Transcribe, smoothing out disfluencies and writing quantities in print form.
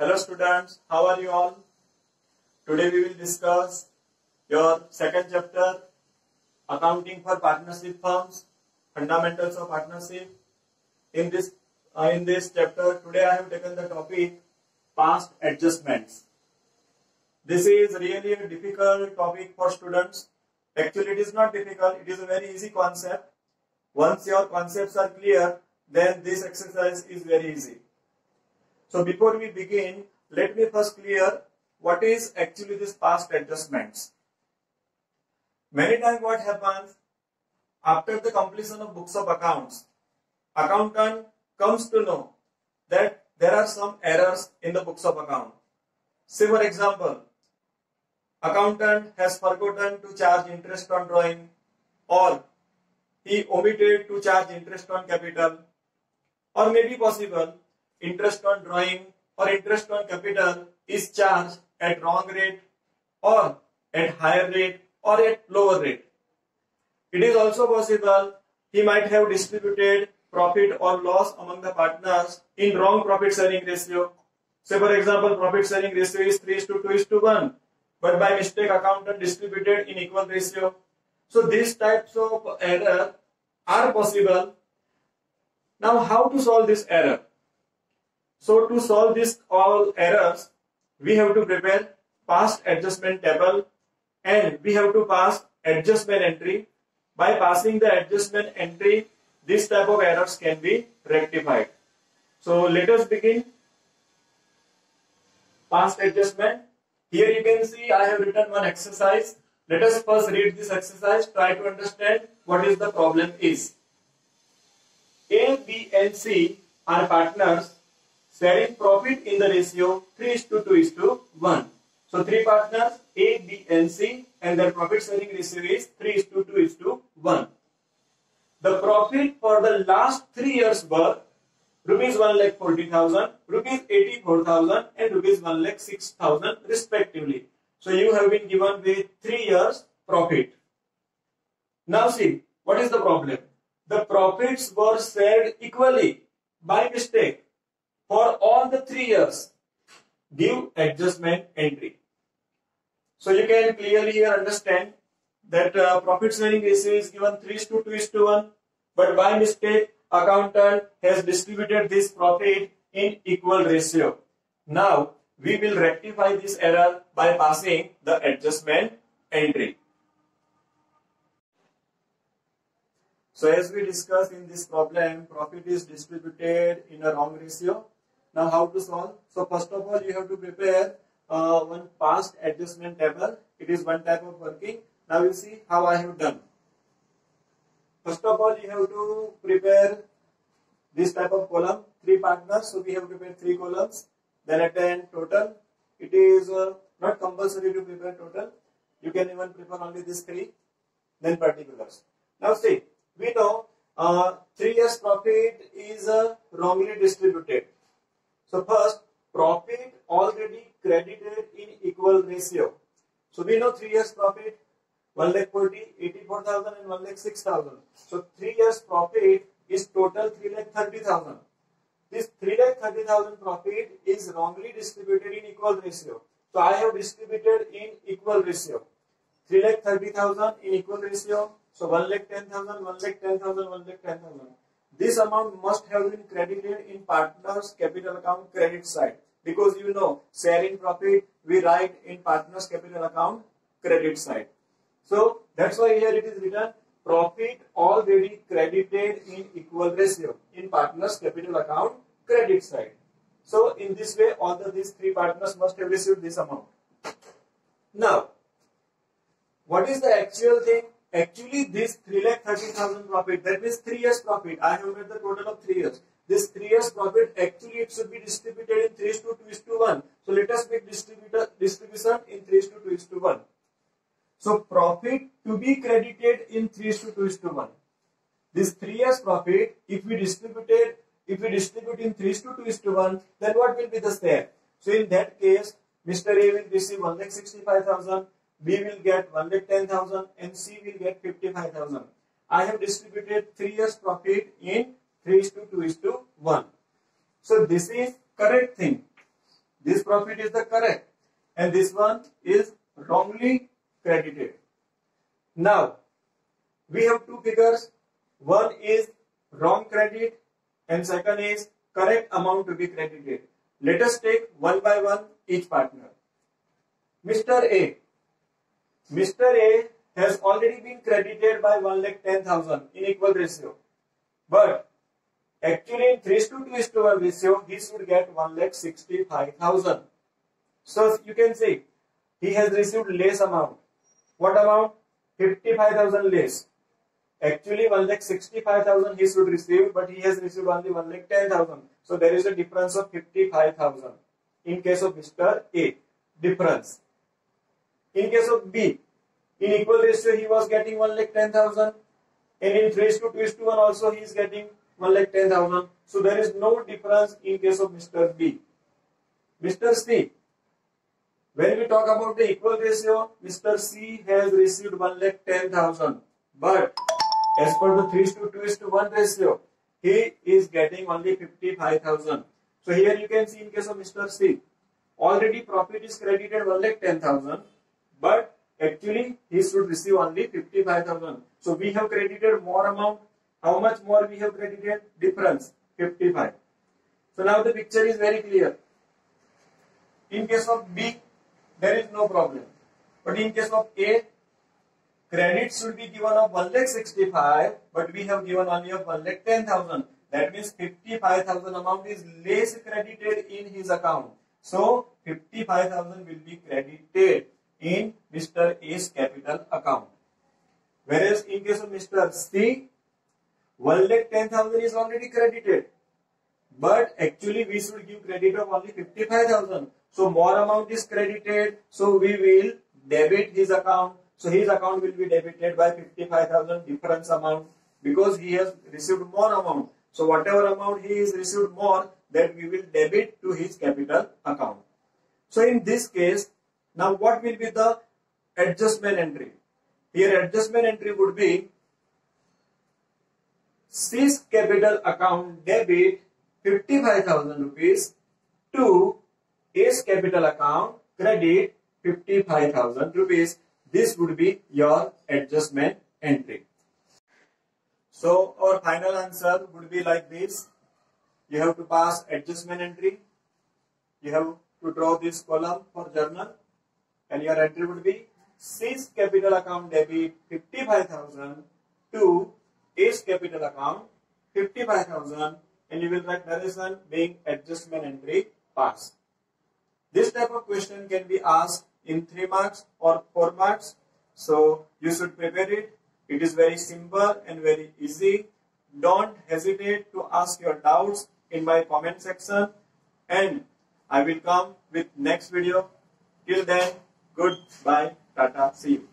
Hello students, how are you all? Today we will discuss your second chapter, Accounting for Partnership Firms, Fundamentals of Partnership. In this chapter, today I have taken the topic Past Adjustments. This is really a difficult topic for students. Actually, it is not difficult, it is a very easy concept. Once your concepts are clear, then this exercise is very easy. So before we begin, let me first clear what is actually this past adjustments. Many times what happens, after the completion of books of accounts, accountant comes to know that there are some errors in the books of account. Say for example, accountant has forgotten to charge interest on drawing, or he omitted to charge interest on capital, or maybe possible interest on drawing or interest on capital is charged at wrong rate or at higher rate or at lower rate. It is also possible he might have distributed profit or loss among the partners in wrong profit sharing ratio. Say for example, profit sharing ratio is 3:2:1, but by mistake accountant distributed in equal ratio. So these types of error are possible. Now how to solve this error? So to solve this all errors, we have to prepare past adjustment table and we have to pass adjustment entry. By passing the adjustment entry, this type of errors can be rectified. So let us begin. Past adjustment. Here you can see I have written one exercise. Let us first read this exercise, try to understand what is the problem is. A, B and C are partners sharing profit in the ratio 3:2:1. So three partners A, B and C and their profit sharing ratio is 3:2:1. The profit for the last 3 years were rupees 1,40,000, rupees 84,000 and rupees 1,06,000 respectively. So you have been given with 3 years profit. Now see, what is the problem? The profits were shared equally by mistake for all the 3 years. Give adjustment entry. So you can clearly here understand that profit sharing ratio is given 3:2:1, but by mistake accountant has distributed this profit in equal ratio. Now we will rectify this error by passing the adjustment entry. So as we discussed in this problem, profit is distributed in a wrong ratio. Now how to solve? So first of all you have to prepare one past adjustment table. It is one type of working. Now you see how I have done. First of all you have to prepare this type of column, 3 partners. So we have prepared 3 columns. Then at the end total. It is not compulsory to prepare total. You can even prepare only these 3. Then particulars. Now see, we know 3 years profit is wrongly distributed. So first, profit already credited in equal ratio. So we know 3 years profit 1,40,000, 84,000 and 1,06,000. So 3 years profit is total 3,30,000. This 3,30,000 profit is wrongly distributed in equal ratio. So I have distributed in equal ratio. 3,30,000 in equal ratio. So 1,10,000, 1,10,000, 1,10,000. This amount must have been credited in partners capital account credit side, because you know sharing profit we write in partners capital account credit side. So that's why here it is written profit already credited in equal ratio in partners capital account credit side. So in this way all these 3 partners must have received this amount. Now what is the actual thing? Actually this 3,30,000 profit, that means 3 years profit. I have made the total of 3 years. This 3 years profit actually it should be distributed in 3:2:1. So let us make distribution in 3:2:1. So profit to be credited in 3:2:1. This 3 years profit, if we distribute in 3:2:1, then what will be the share? So in that case, Mr. A will receive 1,65,000. B will get 1,10,000 and C will get 55,000. I have distributed 3 years profit in 3:2:1. So this is correct thing. This profit is the correct and this one is wrongly credited. Now we have two figures. One is wrong credit and second is correct amount to be credited. Let us take one by one each partner. Mr. A. Mr. A has already been credited by 1,10,000 in equal ratio. But actually in 3:2:1 ratio, he should get 1,65,000. So you can say he has received less amount. What amount? 55,000 less. Actually 1,65,000 he should receive, but he has received only 1,10,000. So there is a difference of 55,000 in case of Mr. A. Difference. In case of B, in equal ratio he was getting 1,10,000 and in 3:2:1 also he is getting 1,10,000. So there is no difference in case of Mr. B. Mr. C, when we talk about the equal ratio, Mr. C has received 1,10,000, but as per the 3:2:1 ratio, he is getting only 55,000. So here you can see in case of Mr. C, already profit is credited 1,10,000, but actually he should receive only 55,000. So we have credited more amount. How much more we have credited? Difference 55. So now the picture is very clear. In case of B, there is no problem. But in case of A, credit should be given of 1,65,000, but we have given only of 1,10,000. That means 55,000 amount is less credited in his account. So 55,000 will be credited in Mr. A's capital account. Whereas in case of Mr. C, 1,10,000 is already credited, but actually we should give credit of only 55,000. So more amount is credited, so we will debit his account. So his account will be debited by 55,000 difference amount because he has received more amount. So whatever amount he is received more, that we will debit to his capital account. So in this case, now what will be the adjustment entry? Here adjustment entry would be C's capital account debit 55,000 rupees to A's capital account credit 55,000 rupees. This would be your adjustment entry. So our final answer would be like this. You have to pass adjustment entry. You have to draw this column for journal, and your entry would be C's capital account debit 55,000 to A's capital account 55,000, and you will write narration being adjustment entry pass. This type of question can be asked in 3 marks or 4 marks. So you should prepare it. It is very simple and very easy. Don't hesitate to ask your doubts in my comment section, and I will come with next video. Till then, goodbye, tata, see you.